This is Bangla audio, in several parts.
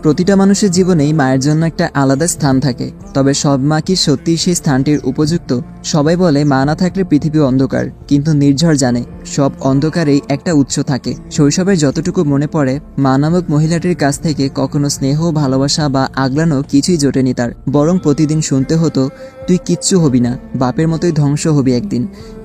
প্রতিটা মানুষের জীবনেই মায়ের জন্য একটা আলাদা স্থান থাকে, তবে সব মা কি সত্যিই সেই স্থানটির উপযুক্ত? সবাই বলে মা না থাকলে পৃথিবী অন্ধকার, কিন্তু নির্ঝর জানে সব অন্ধকারেই একটা উৎস থাকে। শৈশবের যতটুকু মনে পড়ে, মা নামক মহিলাটির কাছ থেকে কখনো স্নেহ, ভালোবাসা বা আগলানো কিছুই জোটেনি তার। বরং প্রতিদিন শুনতে হতো, তুই কিচ্ছু হবি না, বাপের মতোই ধ্বংস হবি একদিন।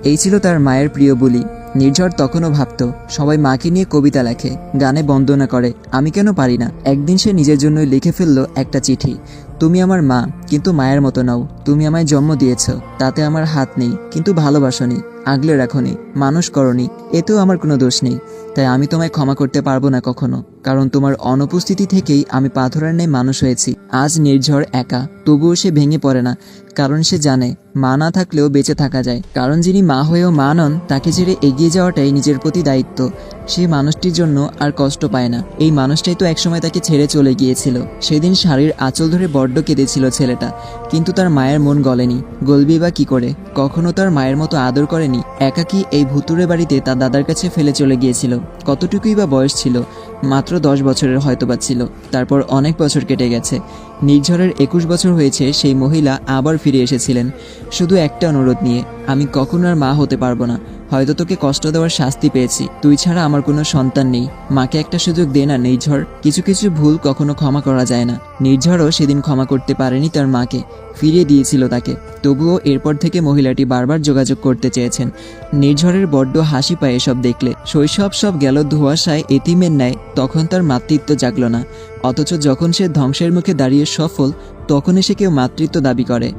এই ছিল তার মায়ের প্রিয় বুলি। নির্ঝর তখনও ভাবত, সবাই মাকে নিয়ে কবিতা লেখে, গানে বন্দনা করে, আমি কেন পারি না? একদিন সে নিজের জন্যই লিখে ফেলল একটা চিঠি। তুমি আমার মা, কিন্তু মায়ের মতো নাও। তুমি আমায় জন্ম দিয়েছ, তাতে আমার হাত নেই, কিন্তু ভালোবাসনি, আগলে রাখনি, মানুষ করনি, এতেও আমার কোনো দোষ নেই। তাই আমি তোমায় ক্ষমা করতে পারবো না কখনো, কারণ তোমার অনুপস্থিতি থেকেই আমি পাথরের ন্যায় মানুষ হয়েছি। আজ নির্ঝর একা, তবুও সে ভেঙে পড়ে না, কারণ সে জানে মা না থাকলেও বেঁচে থাকা যায়। কারণ যিনি মা হয়েও মা নন, তাকে ছেড়ে এগিয়ে যাওয়াটাই নিজের প্রতি দায়িত্ব। সে মানুষটির জন্য আর কষ্ট পায় না। এই মানুষটাই তো একসময় তাকে ছেড়ে চলে গিয়েছিল। সেদিন শাড়ির আঁচল ধরে বড্ড কেঁদেছিল ছেলেটা, কিন্তু তার মায়ের মন গলেনি। গলবি বা কি করে? কখনো তার মায়ের মতো আদর করেনি। একাকী এই ভুতুরে বাড়িতে তার দাদার কাছে ফেলে চলে গিয়েছিল। কতটুকুই বা বয়স ছিল, মাত্র 10 বছরের হয়তোবা ছিল। তারপর অনেক বছর কেটে গেছে। নির্ঝরের 21 বছর হয়েছে। সেই মহিলা আবার ফিরে এসেছিলেন, শুধু একটা অনুরোধ নিয়ে, আমি কখনো আর মা হতে পারবো না। হয়তো তোকে কষ্ট দেওয়ার শাস্তি পেয়েছি, তুই ছাড়া আমার কোনো সন্তান নেই, মাকে একটা সুযোগ দে না নির্ঝর। কিছু কিছু ভুল কখনো ক্ষমা করা যায় না। নির্ঝরও সেদিন ক্ষমা করতে পারেনি তার মাকে, ফিরিয়ে দিয়েছিল তাকে। তবুও এরপর থেকে মহিলাটি বারবার যোগাযোগ করতে চেয়েছেন। নির্ঝরের বড্ড হাসি পায় এসব দেখলে। শৈশব সব গেল ধোঁয়াশায় এতিমের ন্যায়, তখন তার মাতৃত্ব জাগল না। অথচ যখন সে ধ্বংসের মুখে দাঁড়িয়ে সফল, তখন এসে কেউ মাতৃত্ব দাবি করে।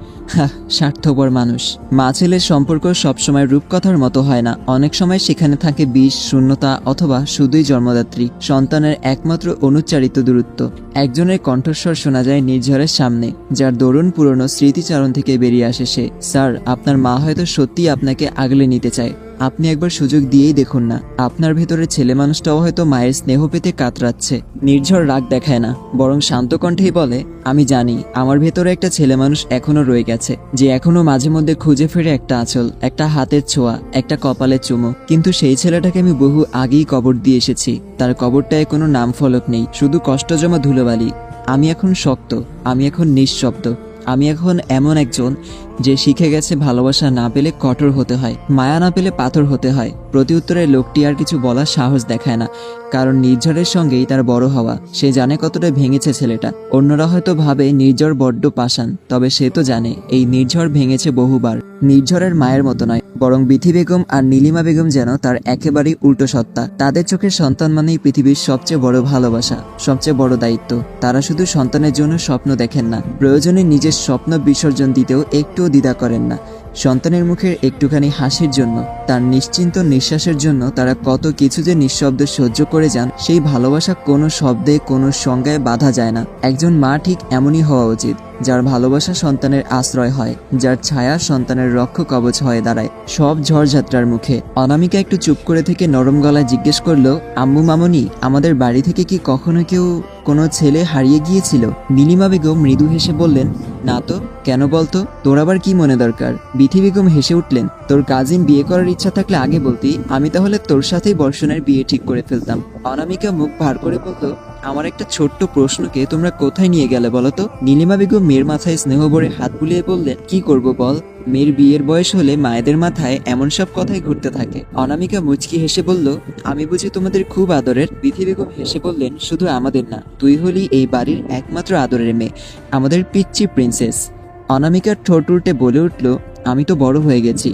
স্বার্থপর মানুষ। মা ছেলের সম্পর্ক সবসময় রূপকথার মতো হয় না। অনেক সময় সেখানে থাকে বিষ, শূন্যতা, অথবা শুধুই জন্মদাত্রী সন্তানের একমাত্র অনুচ্চারিত দূরত্ব। একজনের কণ্ঠস্বর শোনা যায় নির্ঝরের সামনে, যার দরুন পুরনো স্মৃতিচারণ থেকে বেরিয়ে আসে সে। স্যার, আপনার মা হয়তো সত্যিই আপনাকে আগলে নিতে চায়, আপনি একবার সুযোগ দিয়েই দেখুন না। আপনার ভেতরের ছেলে মানুষটাও হয়তো মায়ের স্নেহ পেতে কাতরাচ্ছে। নির্ঝর রাগ দেখায় না, বরং শান্ত কণ্ঠেই বলে, আমি জানি আমার ভেতরে একটা ছেলে মানুষ এখনো রয়ে গেছে, যে এখনো মাঝে মধ্যে খুঁজে ফিরে একটা আঁচল, একটা হাতের ছোঁয়া, একটা কপালের চুমো। কিন্তু সেই ছেলেটাকে আমি বহু আগেই কবর দিয়ে এসেছি। তার কবরটায় কোনো নাম ফলক নেই, শুধু কষ্ট জমা ধুলোবালি। আমি এখন শক্ত, আমি এখন নিঃশব্দ। আমি এখন এমন একজন যে শিখে গেছে ভালোবাসা না পেলে কঠোর হতে হয়, মায়া না পেলে পাথর হতে হয়। প্রতি উত্তরে লোকটি আর কিছু বলার সাহস দেখায় না, কারণ নির্ঝরের সঙ্গেই তার বড় হওয়া। সে জানে কতটা ভেঙেছে ছেলেটা। অন্যরা হয়তো ভাবে নির্ঝর বড্ড পাষাণ, তবে সে তো জানে এই নির্ঝর ভেঙেছে বহুবার। নির্ঝরের মায়ের মতো নয়, বরং বিথি বেগম আর নীলিমা বেগম যেন তার একেবারেই উল্টো সত্তা। তাদের চোখে সন্তান মানেই পৃথিবীর সবচেয়ে বড় ভালোবাসা, সবচেয়ে বড় দায়িত্ব। তারা শুধু সন্তানের জন্য স্বপ্ন দেখেন না, প্রয়োজনে নিজের স্বপ্ন বিসর্জন দিতেও একটুও দ্বিধা করেন না। সন্তানের মুখের একটুখানি হাসির জন্য, তার নিশ্চিন্ত নিঃশ্বাসের জন্য তারা কত কিছু যে নিঃশব্দে সহ্য করে যান। সেই ভালোবাসা কোনো শব্দে, কোনো সংজ্ঞায় বাধা যায় না। একজন মা ঠিক এমনই হওয়া উচিত, যার ভালোবাসা সন্তানের আশ্রয় হয়, যার ছায়া সন্তানের রক্ষ কবচ হয়ে দাঁড়ায় সব ঝড়ঝাত্রার মুখে। অনামিকা একটু চুপ করে থেকে নরম গলায় জিজ্ঞেস করলো, আম্মু মামনি, আমাদের বাড়ি থেকে কি কখনো কেউ কোনো ছেলে হারিয়ে গিয়েছিল? নীলিমা বেগম মৃদু হেসে বললেন, না তো। কেন বলতো? তোর আবার কি মনে দরকার? বিথি বেগম হেসে উঠলেন, তোর কাজিন বিয়ে করার ইচ্ছা থাকলে আগে বলতি, আমি তাহলে তোর সাথেই বর্ষণের বিয়ে ঠিক করে ফেলতাম। অনামিকা মুখ ভার করে বলল, আমার একটা ছোট্ট প্রশ্নকে তোমরা কোথায় নিয়ে গেলে বলো তো? নীলিমা বেগম মেয়ের মাথায় স্নেহ ভরে হাত বুলিয়ে বললেন, কি করব বল? মেয়ের বিয়ের বয়স হলে মায়েদের মাথায় এমন সব কথাই ঘুরতে থাকে। অনামিকা মুচকি হেসে বলল, আমি বুঝি তোমাদের খুব আদরের? বিথি বেগম হেসে বললেন, শুধু আমাদের না, তুই হলি এই বাড়ির একমাত্র আদরের মেয়ে, আমাদের পিচ্চি প্রিন্সেস। অনামিকার ঠোঁট উল্টে বলে উঠল, আমি তো বড় হয়ে গেছি,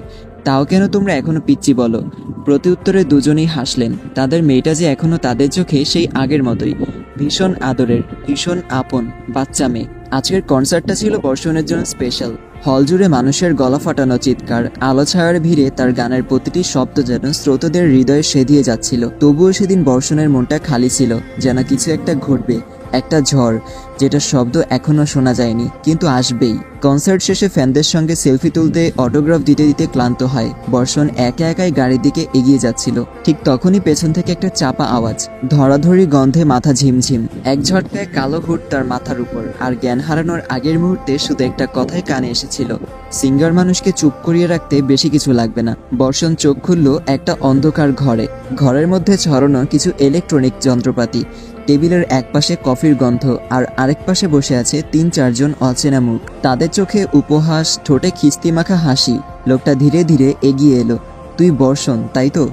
তাও কেন তোমরা এখনো পিচ্চি বলো? প্রতি উত্তরে দুজনেই হাসলেন। তাদের মেয়েটা যে এখনো তাদের চোখে সেই আগের মতোই, ভীষণ আদরের, ভীষণ আপন বাচ্চা মেয়ে। আজকের কনসার্টটা ছিল বর্ষণের জন্য স্পেশাল। হল জুড়ে মানুষের গলা ফাটানো চিৎকার, আলো ছায়ার ভিড়ে তার গানের প্রতিটি শব্দ যেন শ্রোতাদের হৃদয়ে সেধিয়ে যাচ্ছিল। তবুও সেদিন বর্ষণের মনটা খালি ছিল, যেন কিছু একটা ঘটবে, একটা ঝড়, যেটা শব্দ এখনো শোনা যায়নি, কিন্তু আসবেই। কনসার্ট শেষে ফ্যানদের সঙ্গে সেলফি তুলতে, অটোগ্রাফ দিতে দিতে ক্লান্ত হয় বর্ষণ। একা একাই গাড়ির দিকে এগিয়ে যাচ্ছিল। ঠিক তখনই পেছন থেকে একটা চাপা আওয়াজ, ধরাধরি গন্ধে মাথা ঝিমঝিম। এক ঝটকায় কালো হুড তার মাথার উপর। আর জ্ঞান হারানোর আগের মুহূর্তে শুধু একটা কথাই কানে এসেছিল, সিঙ্গার মানুষকে চুপ করিয়ে রাখতে বেশি কিছু লাগবে না। বর্ষণ চোখ খুলল একটা অন্ধকার ঘরে। ঘরের মধ্যে ছড়ানো কিছু ইলেকট্রনিক যন্ত্রপাতি, টেবিলের এক পাশে কফির গন্ধ আর আরেক পাশে বসে আছে ৩-৪ জন অচেনা মুখ। তাদের চোখে উপহাস, ঠোঁটে খিস্তি মাখা হাসি। লোকটা ধীরে ধীরে এগিয়ে এলো। তুই বর্ষণ, তাই তো?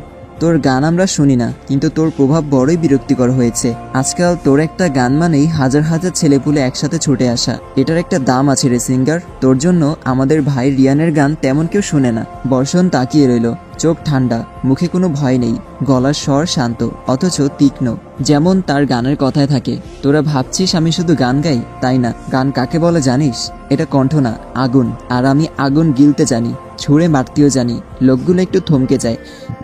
তোর গান আমরা শুনি না, কিন্তু তোর প্রভাব বড়ই বিরক্তিকর হয়েছে। আজকাল তোর একটা গান মানেই হাজার হাজার ছেলেপুলে একসাথে ছুটে আসা। এটার একটা দাম আছে রে সিঙ্গার। তোর জন্য আমাদের ভাই রিয়ানের গান তেমন কেউ শুনে না। বর্ষণ তাকিয়ে রইল, চোখ ঠান্ডা, মুখে কোনো ভয় নেই, গলার স্বর শান্ত অথচ তীক্ষ্ণ, যেমন তার গানের কথায় থাকে। তোরা ভাবছিস আমি শুধু গান গাই, তাই না। গান কাকে বলে জানিস? এটা কণ্ঠ না, আগুন। আর আমি আগুন গিলতে জানি, ছুঁড়ে মারতেও জানি। লোকগুলো একটু থমকে যায়।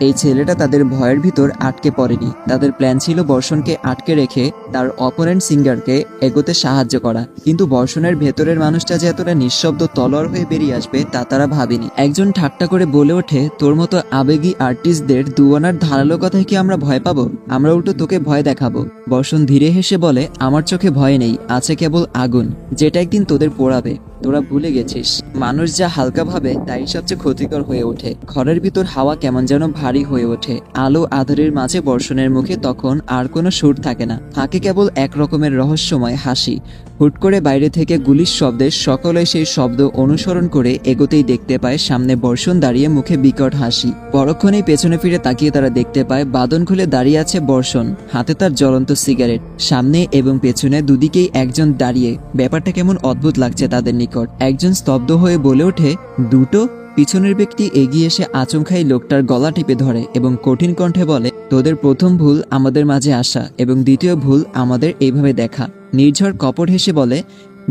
এই ছেলেটা তাদের ভয়ের ভিতর আটকে পড়েনি। তাদের প্ল্যান ছিল বর্ষণকে আটকে রেখে তার অপোনেন্ট সিঙ্গারকে এগোতে সাহায্য করা, কিন্তু বর্ষণের ভেতরের মানুষটা যে এতটা নিঃশব্দ তলোয়ার হয়ে বেরিয়ে আসবে তা তারা ভাবেনি। একজন ঠাট্টা করে বলে ওঠে, তোর মতো আবেগী আর্টিস্টদের দুয়ানার ধারালো কথায় কি আমরা ভয় পাবো? আমরা উল্টো তোকে ভয় দেখাবো। বর্ষণ ধীরে হেসে বলে, আমার চোখে ভয় নেই, আছে কেবল আগুন, যেটা একদিন তোদের পোড়াবে। তোরা ভুলে গেছিস, মানুষ যা হালকা ভাবে তাই সবচেয়ে ক্ষতিকর হয়ে ওঠে। ঘরের ভিতর হাওয়া কেমন যেন ভারী হয়ে ওঠে। আলো আঁধারের মাঝে বর্ষণের মুখে তখন আর কোনো সুর থাকে না, থাকে কেবল এক রকমের রহস্যময় হাসি। হুট করে বাইরে থেকে গুলির শব্দে সকলে সেই শব্দ অনুসরণ করে এগোতেই দেখতে পায় সামনে বর্ষণ দাঁড়িয়ে, মুখে বিকট হাসি। পরক্ষণেই পেছনে ফিরে তাকিয়ে তারা দেখতে পায় বাদন খুলে দাঁড়িয়ে আছে বর্ষণ, হাতে তার জ্বলন্ত সিগারেট। সামনে এবং পেছনে দুদিকেই একজন দাঁড়িয়ে। ব্যাপারটা কেমন অদ্ভুত লাগছে তাদের নিকট। একজন স্তব্ধ হয়ে বলে ওঠে, দুটো? পিছনের ব্যক্তি এগিয়ে এসে আচমকাই লোকটার গলা টিপে ধরে এবং কঠিন কণ্ঠে বলে, তোদের প্রথম ভুল আমাদের মাঝে আসা, এবং দ্বিতীয় ভুল আমাদের এইভাবে দেখা। নির্ঝর কপট হেসে বলে,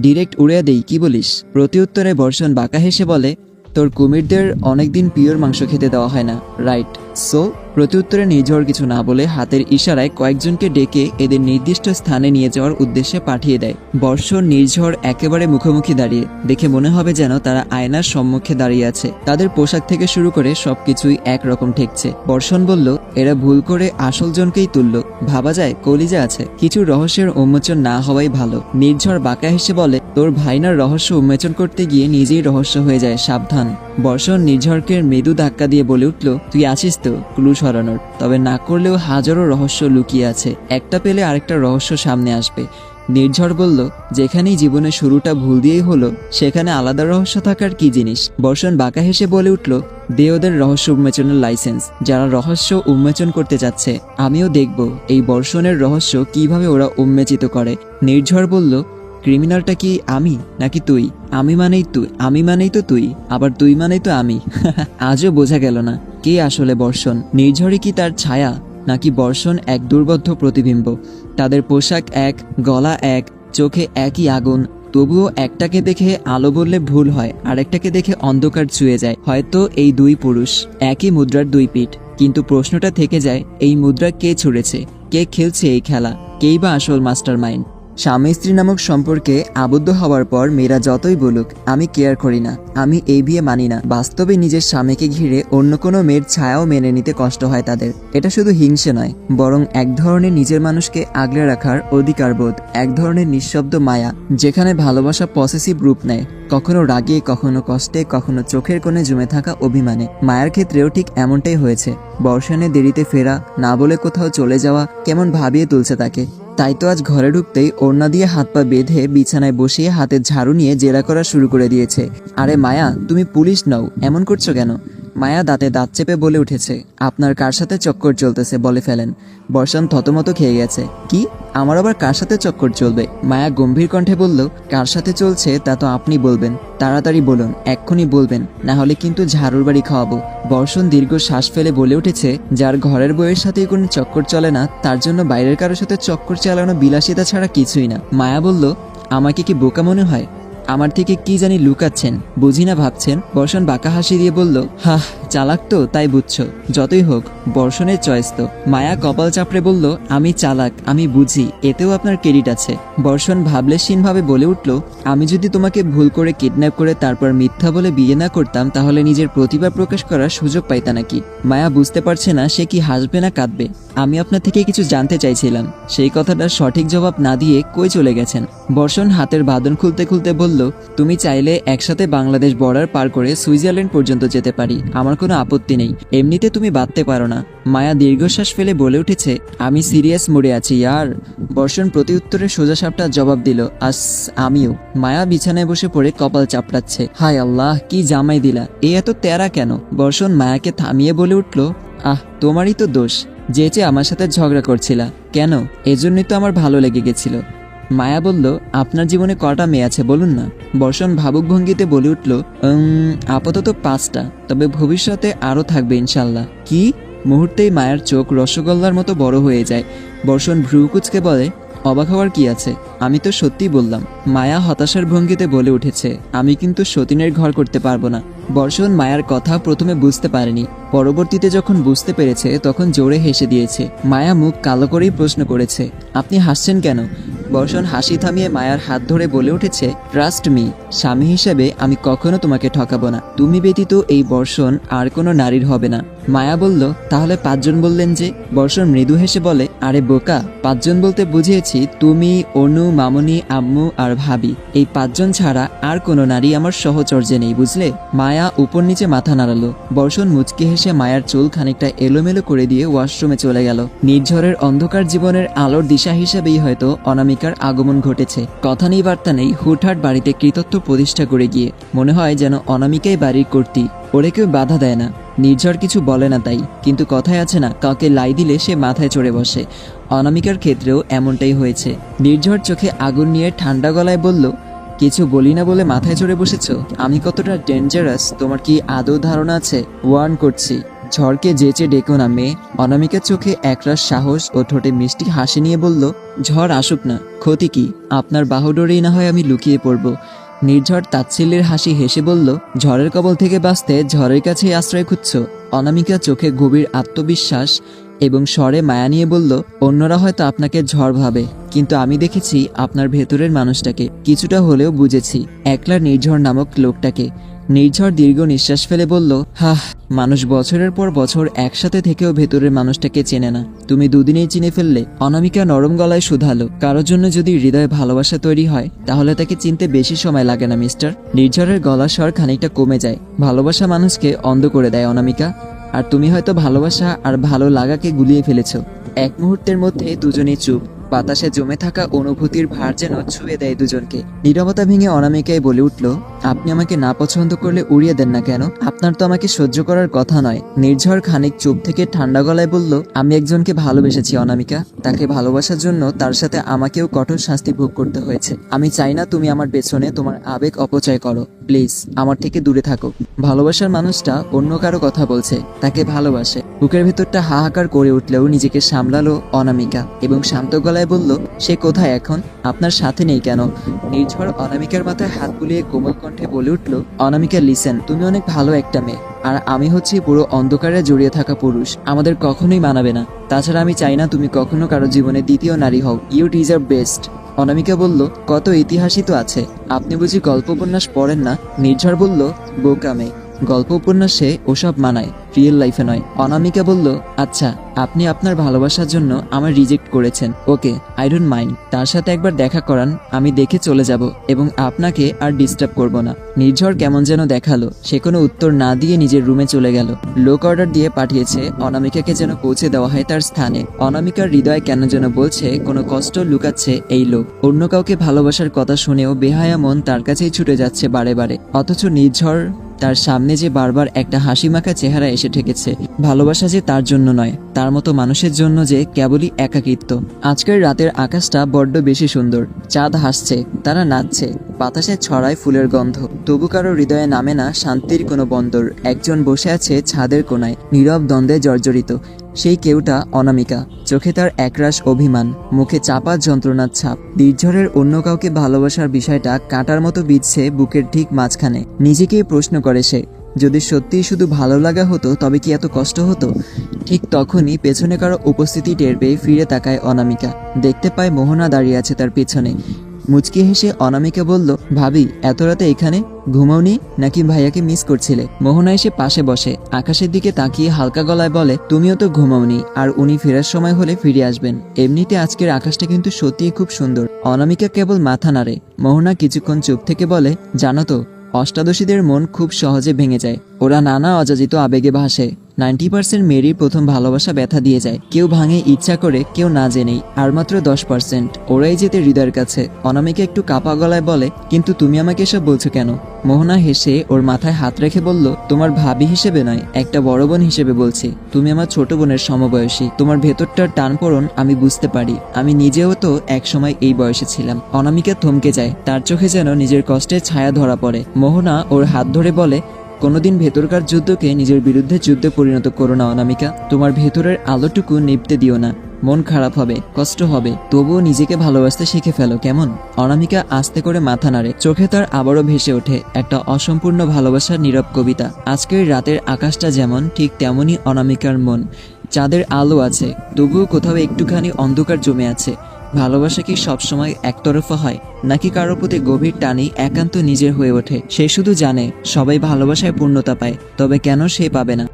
ডিরেক্ট উড়িয়ে দেই, কি বলিস? প্রতিউত্তরে বর্ষণ বাঁকা হেসে বলে, তোর কুমিরদের অনেকদিন পিওর মাংস খেতে দেওয়া হয় না, রাইট? সো প্রত্যুত্তরে নির্ঝর কিছু না বলে হাতের ইশারায় কয়েকজনকে ডেকে এদের নির্দিষ্ট স্থানে নিয়ে যাওয়ার উদ্দেশ্যে পাঠিয়ে দেয়। বর্ষণ নির্ঝর একেবারে মুখোমুখি দাঁড়িয়ে, দেখে মনে হবে যেন তারা আয়নার সম্মুখে দাঁড়িয়ে আছে। তাদের পোশাক থেকে শুরু করে সবকিছুই একরকম ঠেকছে। বর্ষণ বলল, এরা ভুল করে আসল জনকেই তুলল। ভাবা যায় কলিজা আছে, কিছু রহস্যের উন্মোচন না হওয়াই ভালো। নির্ঝর বাঁকা হেসে বলে, তোর ভাইনার রহস্য উন্মোচন করতে গিয়ে নিজেই রহস্য হয়ে যায়, সাবধান। বর্ষণ নির্ঝরকে মৃদু ধাক্কা দিয়ে বলে উঠল, তুই আছিস তো ক্লু সরানোর? তবে না করলেও হাজারো রহস্য লুকিয়ে আছে, একটা পেলে আরেকটা রহস্য সামনে আসবে। নির্ঝর বলল, যেখানেই জীবনের শুরুটা ভুল দিয়েই হলো, সেখানে আলাদা রহস্য থাকার কি জিনিস? বর্ষণ বাঁকা হেসে বলে উঠল, দে ওদের রহস্য উন্মোচনের লাইসেন্স। যারা রহস্য উন্মোচন করতে যাচ্ছে, আমিও দেখব এই বর্ষণের রহস্য কিভাবে ওরা উন্মোচিত করে। নির্ঝর বলল, ক্রিমিনালটা কি আমি নাকি তুই? আমি মানেই তো তুই, আবার তুই মানেই তো আমি। আজও বোঝা গেল না কে আসলে বর্ষণ। নির্ঝরই কি তার ছায়া, নাকি বর্ষণ এক দুর্বোধ্য প্রতিবিম্ব? তাদের পোশাক এক, গলা এক, চোখে একই আগুন, তবুও একটাকে দেখে আলো বললে ভুল হয়, আরেকটাকে দেখে অন্ধকার ছুঁয়ে যায়। হয়তো এই দুই পুরুষ, একই মুদ্রার দুই পিঠ, কিন্তু প্রশ্নটা থেকে যায়, এই মুদ্রা কে ছুঁড়েছে, কে খেলছে এই খেলা, কেই বা আসল মাস্টার মাইন্ড? স্বামী স্ত্রী নামক সম্পর্কে আবদ্ধ হওয়ার পর মেয়েরা যতই বলুক আমি কেয়ার করি না, আমি এই বিয়ে মানি না, বাস্তবে নিজের স্বামীকে ঘিরে অন্য কোনো মেয়ের ছায়াও মেনে নিতে কষ্ট হয় তাদের। এটা শুধু হিংসে নয়, বরং এক ধরনের নিজের মানুষকে আগলে রাখার অধিকারবোধ, এক ধরনের নিঃশব্দ মায়া, যেখানে ভালোবাসা পসেসিভ রূপ নেয়, কখনো রাগে, কখনো কষ্টে, কখনো চোখের কোণে জমে থাকা অভিমানে। মায়ার ক্ষেত্রেও ঠিক এমনটাই হয়েছে। বর্ষণে দেরিতে ফেরা, না বলে কোথাও চলে যাওয়া কেমন ভাবিয়ে তুলছে তাকে। তাই তো আজ ঘরে ঢুকতেই ওড়না দিয়ে হাত পা বেঁধে বিছানায় বসিয়ে হাতে ঝাড়ু নিয়ে জেরা করা শুরু করে দিয়েছে। আরে মায়া, তুমি পুলিশ নও, এমন করছো কেন? মায়া দাঁতে দাঁত চেপে বলে উঠেছে, আপনার কার সাথে চক্কর চলতেছে বলে ফেলেন। বর্ষণ থতমত খেয়ে গেছে। কি? আমার আবার কার সাথে চক্কর চলবে? মায়া গম্ভীর কণ্ঠে বলল, কার সাথে চলছে তা তো আপনি বলবেন, তাড়াতাড়ি বলুন, এক্ষুনি বলবেন, না হলে কিন্তু ঝাড়ুর বাড়ি খাওয়াবো। বর্ষণ দীর্ঘ শ্বাস ফেলে বলে উঠেছে, যার ঘরের বউয়ের সাথেই কোনো চক্কর চলে না, তার জন্য বাইরের কারোর সাথে চক্কর চালানো বিলাসিতা ছাড়া কিছুই না। মায়া বলল, আমাকে কি বোকা মনে হয়? আমার থেকে কি জানি লুকাচ্ছেন, বুঝি না ভাবছেন? বর্ষণ বাঁকা হাসি দিয়ে বলল, হাহ, চালাক তো তাই বুঝছো, যতই হোক বর্ষণের চয়েস তো। মায়া কপাল চাপড়ে বলল, আমি চালাক, আমি বুঝি, এতেও আপনার ক্রেডিট আছে। বর্ষণ ভাবলেশীনভাবে বলে উঠল, আমি যদি তোমাকে ভুল করে কিডন্যাপ করে তারপর মিথ্যা বলে বিয়ে না করতাম, তাহলে নিজের প্রতিভা প্রকাশ করার সুযোগ পাইতা নাকি? মায়া বুঝতে পারছে না সে কি হাসবে না কাঁদবে। আমি আপনার থেকে কিছু জানতে চাইছিলাম, সেই কথাটার সঠিক জবাব না দিয়ে কই চলে গেছেন? বর্ষণ হাতের বাঁধন খুলতে খুলতে বলল, তুমি চাইলে একসাথে বাংলাদেশ বর্ডার পার করে সুইজারল্যান্ড পর্যন্ত যেতে পারি, আমার কোনো আপত্তি নেই, এমনিতে তুমি বাঁধতে পারো না। মায়া দীর্ঘশ্বাস ফেলে বলে উঠেছে, আমি সিরিয়াস মোডে আছি ইয়ার। বর্ষণ প্রতি উত্তরে সোজাসাপটা জবাব দিল, আমিও। মায়া বিছানায় বসে পড়ে কপাল চাপড়াচ্ছে। হায় আল্লাহ, কি জামাই দিলা, এ এত তেরা কেন? বর্ষণ মায়াকে থামিয়ে বলে উঠল, তোমারই তো দোষ, যে আমার সাথে ঝগড়া করছিলা কেন? এজন্যই তো আমার ভালো লেগে গেছিল। মায়া বলল, আপনার জীবনে কটা মেয়ে আছে বলুন না? বর্ষণ ভাবুক ভঙ্গিতে বলে উঠল, আপাতত 5টা, তবে ভবিষ্যতে আরও থাকবে ইনশাল্লাহ। কি? মুহূর্তেই মায়ার চোখ রসগোল্লার মতো বড় হয়ে যায়। বর্ষণ ভ্রু কুচকে বলে, অবাক হওয়ার কি আছে, আমি তো সত্যিই বললাম। মায়া হতাশার ভঙ্গিতে বলে উঠেছে, আমি কিন্তু সতীনের ঘর করতে পারবো না। বর্ষণ মায়ার কথা প্রথমে বুঝতে পারেনি, পরবর্তীতে যখন বুঝতে পেরেছে তখন জোরে হেসে দিয়েছে। মায়া মুখ কালো করেই প্রশ্ন করেছে, আপনি হাসছেন কেন? বর্ষণ হাসি থামিয়ে মায়ার হাত ধরে বলে উঠেছে, ট্রাস্ট মি, স্বামী হিসেবে আমি কখনো তোমাকে ঠকাবো না। তুমি ব্যতীত এই বর্ষণ আর কোনো নারীর হবে না। মায়া বলল, তাহলে 5 জন বললেন যে? বর্ষণ মৃদু হেসে বলে, আরে বোকা, 5 জন বলতে বুঝিয়েছি তুমি, অনু, মামনি, আম্মু আর ভাবি। এই 5 জন ছাড়া আর কোনো নারী আমার সহচর্যে নেই, বুঝলে? মায়া উপর নিচে মাথা নাড়ালো। বর্ষণ মুচকি হেসে মায়ার চুল খানিকটা এলোমেলো করে দিয়ে ওয়াশরুমে চলে গেল। নির্ঝরের অন্ধকার জীবনের আলোর দিশা হিসেবেই হয়তো অনামিকার আগমন ঘটেছে। কথা নেই বার্তা নেই, হুটহাট বাড়িতে কৃতত্ব প্রতিষ্ঠা করে গিয়ে মনে হয় যেন অনামিকাই বাড়ির কর্ত্রী, ওরে কেউ বাধা দেয় না। নির্ঝর কিছু বলে না তাই, কিন্তু কথায় আছে না, কাউকে লাই দিলে সে মাথায় চড়ে বসে। অনামিকার ক্ষেত্রেও এমনটাই হয়েছে। নির্ঝর চোখে আগুন নিয়ে ঠান্ডা গলায় বলল, কিছু বলি না বলে মাথায় চড়ে বসেছ? আমি কতটা ডেঞ্জারাস তোমার কি আদৌ ধারণা আছে? ওয়ার্ন করছি, ঝড়কে যেচে ডেকো না মেয়ে। অনামিকার চোখে একরাশ সাহস ও ঠোঁটে মিষ্টি হাসি নিয়ে বলল, ঝড় আসুক না, ক্ষতি কি? আপনার বাহুডোরেই না হয় আমি লুকিয়ে পড়ব। নির্ঝর তাচ্ছিল্যের হাসি হেসে বলল, ঝড়ের কবল থেকে বাঁচতে ঝড়ের কাছেই আশ্রয় খুঁজছ? অনামিকা চোখে গভীর আত্মবিশ্বাস এবং স্বরে মায়া নিয়ে বলল, অন্যরা হয়তো আপনাকে ঝড় ভাবে, কিন্তু আমি দেখেছি আপনার ভেতরের মানুষটাকে, কিছুটা হলেও বুঝেছি, একলা নির্ঝর নামক লোকটাকে। নির্ঝর দীর্ঘ নিঃশ্বাস ফেলে বলল, মানুষ বছরের পর বছর একসাথে থেকেও ভেতরের মানুষটাকে চেনে না, তুমি দুদিনেই চিনে ফেললে। অনামিকা নরম গলায় শুধালো, কারোর জন্য যদি হৃদয়ে ভালোবাসা তৈরি হয় তাহলে তাকে চিনতে বেশি সময় লাগে না মিস্টার। নির্ঝরের গলার স্বর খানিকটা কমে যায়। ভালোবাসা মানুষকে অন্ধ করে দেয় অনামিকা, আর তুমি হয়তো ভালোবাসা আর ভালো লাগাকে গুলিয়ে ফেলেছ। এক মুহূর্তের মধ্যে দুজনেই চুপ। বাতাসে জমে থাকা অনুভূতির ভার যেন ছুঁয়ে দেয় দুজনকে। নীরবতা ভেঙে অনামিকায় বলে উঠল, আপনি আমাকে না পছন্দ করলে উড়িয়ে দেন না কেন? আপনার তো আমাকে সহ্য করার কথা নয়। নির্ঝর খানিক চুপ থেকে ঠান্ডা গলায় বলল, আমি একজনকে ভালোবেসেছি অনামিকা, তাকে ভালোবাসার জন্য তার সাথে আমাকেও কঠোর শাস্তি ভোগ করতে হয়েছে। আমি চাই না তুমি আমার পেছনে তোমার আবেগ অপচয় করো, প্লিজ আমার থেকে দূরে থাকো। ভালোবাসার মানুষটা অন্য কারো কথা বলছে, তাকে ভালোবাসে। বুকের ভেতরটা হাহাকার করে উঠলেও নিজেকে সামলালো অনামিকা এবং শান্ত গলায় বলল, সে কোথায় এখন? আপনার সাথে নেই কেন? নির্ঝর অনামিকার মাথায় হাত বুলিয়ে কোমল কণ্ঠে বলে উঠল, অনামিকা লিসেন, তুমি অনেক ভালো একটা মেয়ে, আর আমি হচ্ছি পুরো অন্ধকারে জড়িয়ে থাকা পুরুষ। আমাদের কখনোই মানাবে না। তাছাড়া আমি চাই না তুমি কখনো কারো জীবনে দ্বিতীয় নারী হও। You deserve best. অনামিকা বলল, কত ইতিহাসই তো আছে, আপনি বুঝি গল্প উপন্যাস পড়েন না? নির্ঝর বলল, বোকা মেয়ে, গল্প উপন্যাসে ওসব মানায়, রিয়েল লাইফে নয়। অনামিকা বলল, আচ্ছা, আপনি আপনার ভালোবাসার জন্য আমার রিজেক্ট করেছেন, ওকে, আই ডোন্ট মাইন্ড। তার সাথে একবার দেখা করান, আমি দেখে চলে যাব এবং আপনাকে আর ডিস্টার্ব করব না। নির্ঝর কেমন যেন দেখালো, সে কোনো উত্তর না দিয়ে নিজের রুমে চলে গেল। লোক অর্ডার দিয়ে পাঠিয়েছে অনামিকাকে যেন পৌঁছে দেওয়া হয় তার স্থানে। অনামিকার হৃদয় কেন যেন বলছে কোনো কষ্ট লুকাচ্ছে এই লোক। অন্য কাউকে ভালোবাসার কথা শুনেও বেহায়া মন তার কাছেই ছুটে যাচ্ছে বারে বারে, অথচ নির্ঝর তার সামনে যে বারবার একটা হাসি মাখা চেহারা এসে ঠেকেছে। ভালোবাসা যে তার জন্য নয়, তার মতো মানুষের জন্য যে কেবলই একাকিত্ব। আজকের রাতের আকাশটা বড্ড বেশি সুন্দর। চাঁদ হাসছে, তারা নাচছে, বাতাসে ছড়ায় ফুলের গন্ধ। তবু কারো হৃদয়ে নামে না শান্তির কোনো বন্দর। একজন বসে আছে ছাদের কোনায়, নীরব দ্বন্দ্বে জর্জরিত। সেই কেউটা অনামিকা। চোখে তার একরাশ অভিমান, মুখে চাপা যন্ত্রণার ছাপ। নির্ঝরের অন্য কাউকে ভালোবাসার বিষয়টা কাঁটার মতো বিঁধছে বুকের ঠিক মাঝখানে। নিজেকেই প্রশ্ন করে সে, যদি সত্যিই শুধু ভালো লাগা হতো তবে কি এত কষ্ট হতো? ঠিক তখনই পেছনে কারো উপস্থিতি টের পেয়ে ফিরে তাকায় অনামিকা। দেখতে পায় মোহনা দাঁড়িয়ে আছে তার পেছনে। মুচকি হেসে অনামিকা বলল, ভাবি, এত রাতে এখানে ঘুমাওনি নাকি ভাইয়াকে মিস করছিলে? মোহনা এসে পাশে বসে আকাশের দিকে তাকিয়ে হালকা গলায় বলে, তুমিও তো ঘুমাওনি, আর উনি ফেরার সময় হলে ফিরে আসবেন। এমনিতে আজকের আকাশটা কিন্তু সত্যিই খুব সুন্দর। অনামিকা কেবল মাথা নাড়ে। মোহনা কিছুক্ষণ চুপ থেকে বলে, জানো তো, অষ্টাদশীদের মন খুব সহজে ভেঙে যায়। ওরা নানা অযাচিত আবেগে ভাসে। 90% মেয়েরই প্রথম ভালোবাসা ব্যথা দিয়ে যায়। কেউ ভাঙে ইচ্ছা করে, কেউ না জেনেই। আর মাত্র 10% ওরাই যেতে হৃদয়ের কাছে। অনামিকা একটু কাপা গলায় বলে, কিন্তু তুমি আমাকে এসব বলছো কেন? মোহনা হেসে ওর মাথায় হাত রেখে বলল, তোমার ভাবি হিসেবে নয়, একটা বড় বোন হিসেবে বলছি। তুমি আমার ছোট বোনের সমবয়সী। তোমার ভেতরটার টানপোড়েন আমি বুঝতে পারি। আমি নিজেও তো একসময় এই বয়সে ছিলাম। অনামিকা থমকে যায়, তার চোখে যেন নিজের কষ্টের ছায়া ধরা পড়ে। মোহনা ওর হাত ধরে বলে, কোনোদিন ভেতরকার যুদ্ধকে নিজের বিরুদ্ধে যুদ্ধে পরিণত করো না অনামিকা। তোমার ভেতরের আলোটুকু নিভতে দিও না। মন খারাপ হবে, কষ্ট হবে, তবুও নিজেকে ভালোবাসতে শিখে ফেলো, কেমন? অনামিকা আস্তে করে মাথা নাড়ে। চোখে তার আবারও ভেসে ওঠে একটা অসম্পূর্ণ ভালোবাসার নীরব কবিতা। আজকের রাতের আকাশটা যেমন, ঠিক তেমনই অনামিকার মন। চাঁদের আলো আছে, তবুও কোথাও একটুখানি অন্ধকার জমে আছে। ভালোবাসা কি সবসময় একতরফা হয়, নাকি কারো প্রতি গভীর টানেই একান্ত নিজের হয়ে ওঠে? সে শুধু জানে সবাই ভালোবাসায় পূর্ণতা পায়, তবে কেন সে পাবে না?